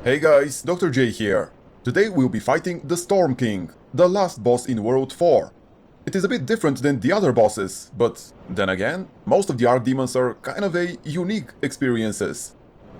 Hey guys, Dr. J here. Today we'll be fighting the Storm King, the last boss in World 4. It is a bit different than the other bosses, but then again, most of the Archdemons are kind of unique experiences.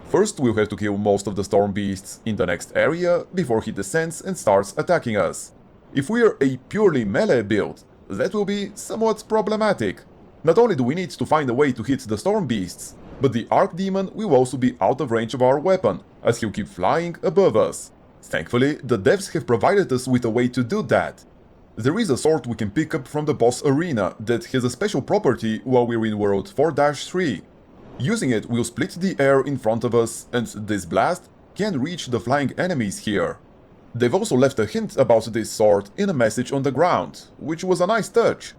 First we'll have to kill most of the Storm Beasts in the next area before he descends and starts attacking us. If we're a purely melee build, that will be somewhat problematic. Not only do we need to find a way to hit the Storm Beasts, but the Archdemon will also be out of range of our weapon, as he'll keep flying above us. Thankfully, the devs have provided us with a way to do that. There is a sword we can pick up from the boss arena that has a special property while we're in World 4-3. Using it, we'll split the air in front of us, and this blast can reach the flying enemies here. They've also left a hint about this sword in a message on the ground, which was a nice touch.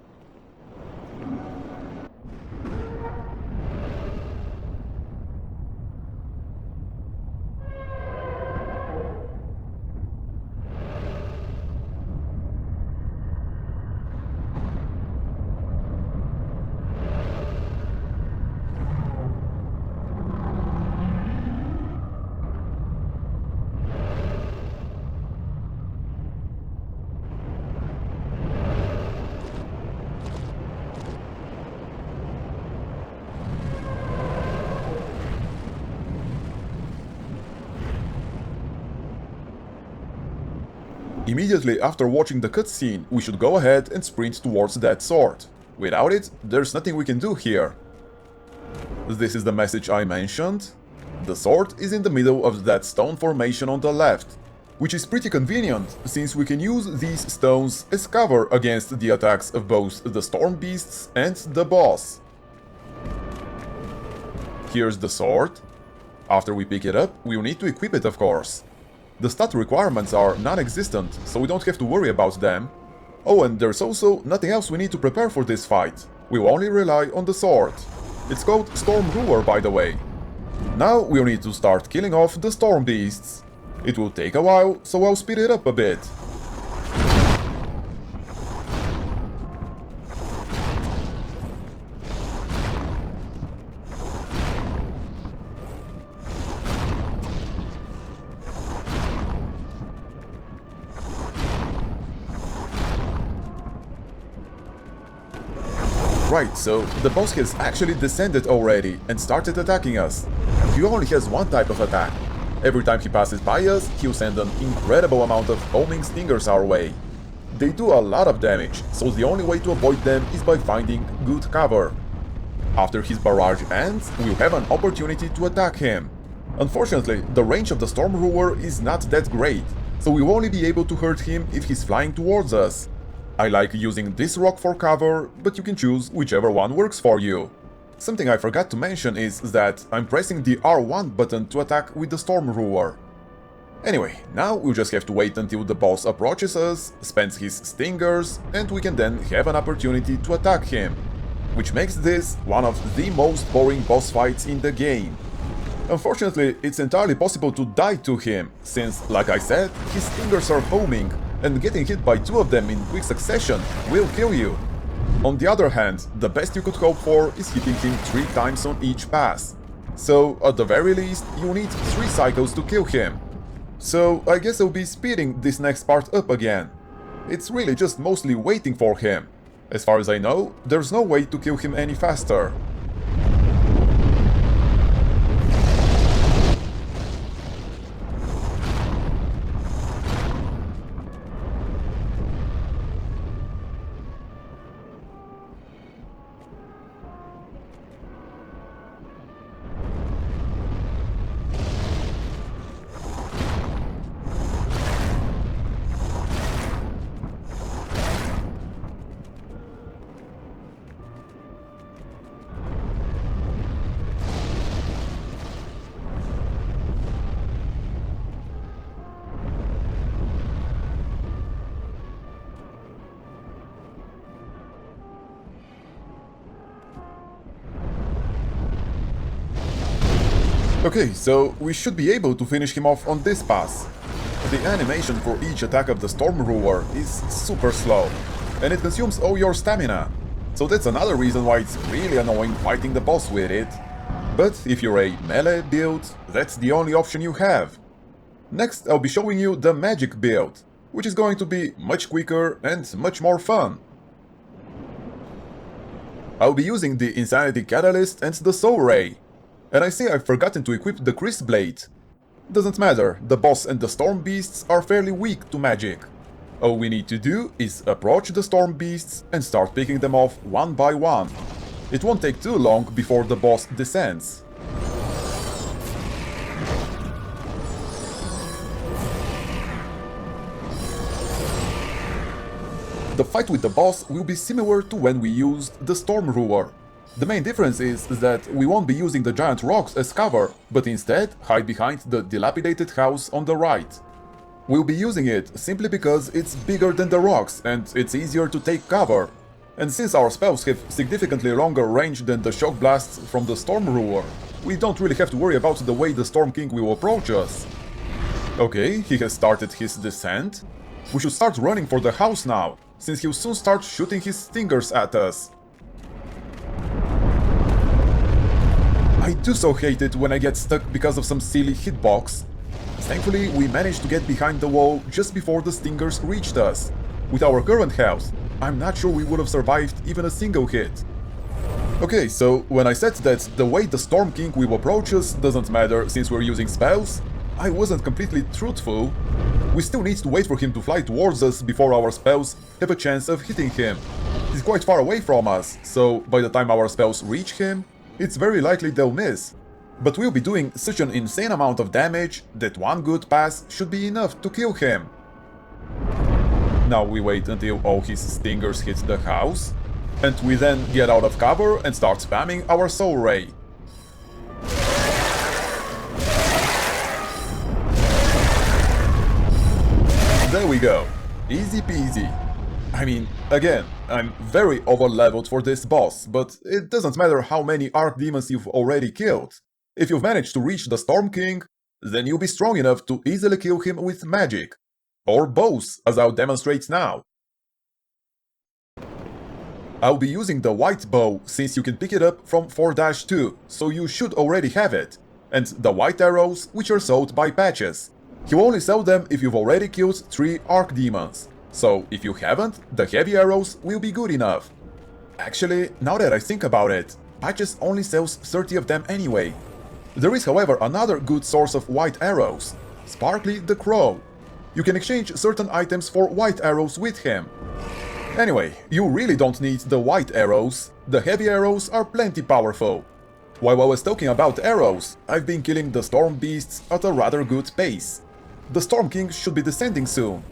Immediately after watching the cutscene, we should go ahead and sprint towards that sword. Without it, there's nothing we can do here. This is the message I mentioned. The sword is in the middle of that stone formation on the left, which is pretty convenient since we can use these stones as cover against the attacks of both the Storm Beasts and the boss. Here's the sword. After we pick it up, we'll need to equip it, of course. The stat requirements are non-existent, so we don't have to worry about them. Oh, and there's also nothing else we need to prepare for this fight. We'll only rely on the sword. It's called Storm Ruler, by the way. Now we'll need to start killing off the Storm Beasts. It will take a while, so I'll speed it up a bit. Right, so the boss has actually descended already and started attacking us. He only has one type of attack. Every time he passes by us, he'll send an incredible amount of homing stingers our way. They do a lot of damage, so the only way to avoid them is by finding good cover. After his barrage ends, we'll have an opportunity to attack him. Unfortunately, the range of the Storm Ruler is not that great, so we'll only be able to hurt him if he's flying towards us. I like using this rock for cover, but you can choose whichever one works for you. Something I forgot to mention is that I'm pressing the R1 button to attack with the Storm Ruler. Anyway, now we'll just have to wait until the boss approaches us, spends his stingers, and we can then have an opportunity to attack him. Which makes this one of the most boring boss fights in the game. Unfortunately, it's entirely possible to die to him, since, like I said, his stingers are homing, and getting hit by two of them in quick succession will kill you. On the other hand, the best you could hope for is hitting him 3 times on each pass. So, at the very least, you need 3 cycles to kill him. So, I guess I'll be speeding this next part up again. It's really just mostly waiting for him. As far as I know, there's no way to kill him any faster. Okay, so we should be able to finish him off on this pass. The animation for each attack of the Storm Ruler is super slow, and it consumes all your stamina. So that's another reason why it's really annoying fighting the boss with it. But if you're a melee build, that's the only option you have. Next, I'll be showing you the magic build, which is going to be much quicker and much more fun. I'll be using the Insanity Catalyst and the Soul Ray. And I see I've forgotten to equip the Crisp Blade. Doesn't matter, the boss and the Storm Beasts are fairly weak to magic. All we need to do is approach the Storm Beasts and start picking them off one by one. It won't take too long before the boss descends. The fight with the boss will be similar to when we used the Storm Ruler. The main difference is that we won't be using the giant rocks as cover, but instead hide behind the dilapidated house on the right. We'll be using it simply because it's bigger than the rocks and it's easier to take cover. And since our spells have significantly longer range than the shock blasts from the Storm Ruler, we don't really have to worry about the way the Storm King will approach us. Okay, he has started his descent. We should start running for the house now, since he'll soon start shooting his stingers at us. I do so hate it when I get stuck because of some silly hitbox. Thankfully, we managed to get behind the wall just before the stingers reached us. With our current health, I'm not sure we would have survived even a single hit. Okay, so when I said that the way the Storm King will approach us doesn't matter since we're using spells, I wasn't completely truthful. We still need to wait for him to fly towards us before our spells have a chance of hitting him. He's quite far away from us, so by the time our spells reach him, it's very likely they'll miss. But we'll be doing such an insane amount of damage that one good pass should be enough to kill him. Now we wait until all his stingers hit the house, and we then get out of cover and start spamming our Soul Ray. There we go. Easy peasy. I mean, again, I'm very over-leveled for this boss, but it doesn't matter how many Archdemons you've already killed. If you've managed to reach the Storm King, then you'll be strong enough to easily kill him with magic. Or both, as I'll demonstrate now. I'll be using the white bow, since you can pick it up from 4-2, so you should already have it, and the white arrows, which are sold by patches. You only sell them if you've already killed 3 Archdemons. So, if you haven't, the heavy arrows will be good enough. Actually, now that I think about it, Patches only sells 30 of them anyway. There is, however, another good source of white arrows, Sparkly the Crow. You can exchange certain items for white arrows with him. Anyway, you really don't need the white arrows, the heavy arrows are plenty powerful. While I was talking about arrows, I've been killing the Storm Beasts at a rather good pace. The Storm King should be descending soon.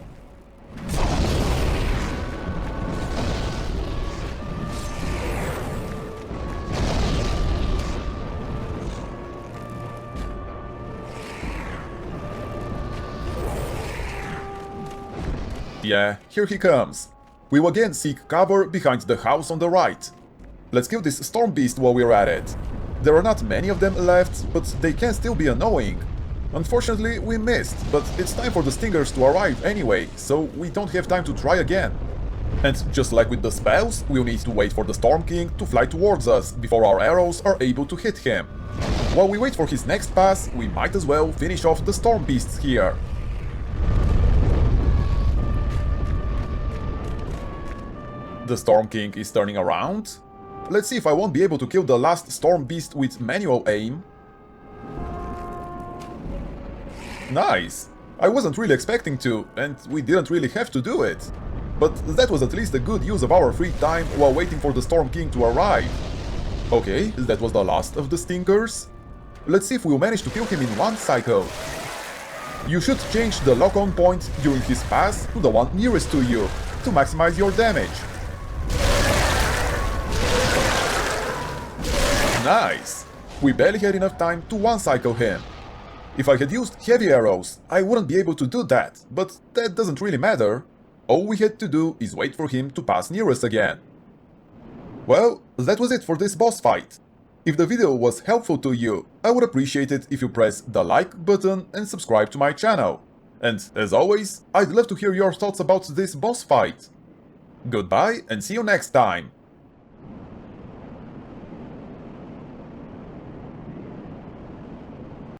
Yeah, here he comes. We'll again seek cover behind the house on the right. Let's kill this Storm Beast while we're at it. There are not many of them left, but they can still be annoying. Unfortunately, we missed, but it's time for the stingers to arrive anyway, so we don't have time to try again. And just like with the spells, we'll need to wait for the Storm King to fly towards us before our arrows are able to hit him. While we wait for his next pass, we might as well finish off the Storm Beasts here. The Storm King is turning around. Let's see if I won't be able to kill the last Storm Beast with manual aim. Nice! I wasn't really expecting to, and we didn't really have to do it. But that was at least a good use of our free time while waiting for the Storm King to arrive. Okay, that was the last of the stingers. Let's see if we'll manage to kill him in one cycle. You should change the lock-on point during his pass to the one nearest to you, to maximize your damage. Nice! We barely had enough time to one-cycle him. If I had used heavy arrows, I wouldn't be able to do that, but that doesn't really matter. All we had to do is wait for him to pass near us again. Well, that was it for this boss fight. If the video was helpful to you, I would appreciate it if you press the like button and subscribe to my channel. And as always, I'd love to hear your thoughts about this boss fight. Goodbye and see you next time!